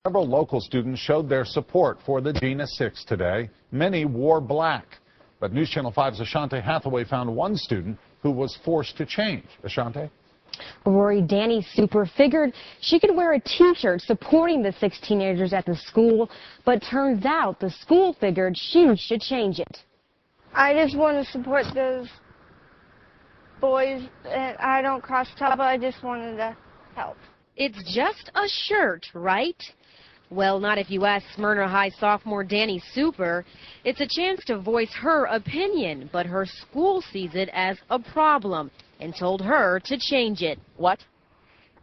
Several local students showed their support for the Jena 6 today. Many wore black. But News Channel 5's Ashante Hathaway found one student who was forced to change. Ashante? Rory, Danny Super figured she could wear a T-shirt supporting the 6 teenagers at the school, but turns out the school figured she should change it. I just want to support those boys. I don't cross top, I just wanted to help. It's just a shirt, right? Well, not if you ask Smyrna High sophomore Danny Super. It's a chance to voice her opinion, but her school sees it as a problem and told her to change it. What?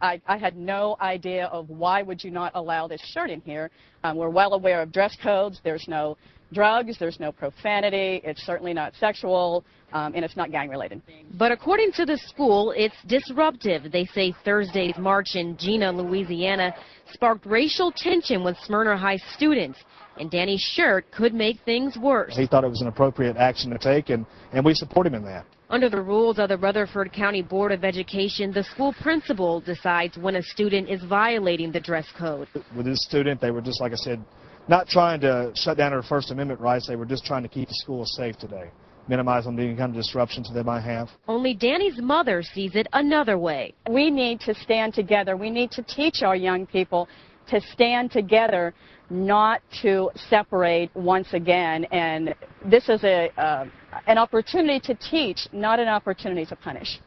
I had no idea of why would you not allow this shirt in here. We're well aware of dress codes. There's no drugs, there's no profanity, it's certainly not sexual, and it's not gang related. But according to the school, it's disruptive. They say Thursday's march in Jena, Louisiana sparked racial tension with Smyrna High students, and Danny's shirt could make things worse. He thought it was an appropriate action to take, and we support him in that. Under the rules of the Rutherford County Board of Education, the school principal decides when a student is violating the dress code. With this student, they were just, like I said, not trying to shut down her First Amendment rights. They were just trying to keep the school safe today, minimize any kind of disruptions they might have. Only Danny's mother sees it another way. We need to stand together. We need to teach our young people to stand together, not to separate once again. And this is an opportunity to teach, not an opportunity to punish.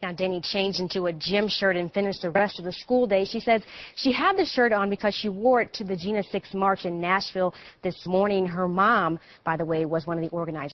Now, Danny changed into a gym shirt and finished the rest of the school day. She says she had the shirt on because she wore it to the Jena 6 march in Nashville this morning. Her mom, by the way, was one of the organizers.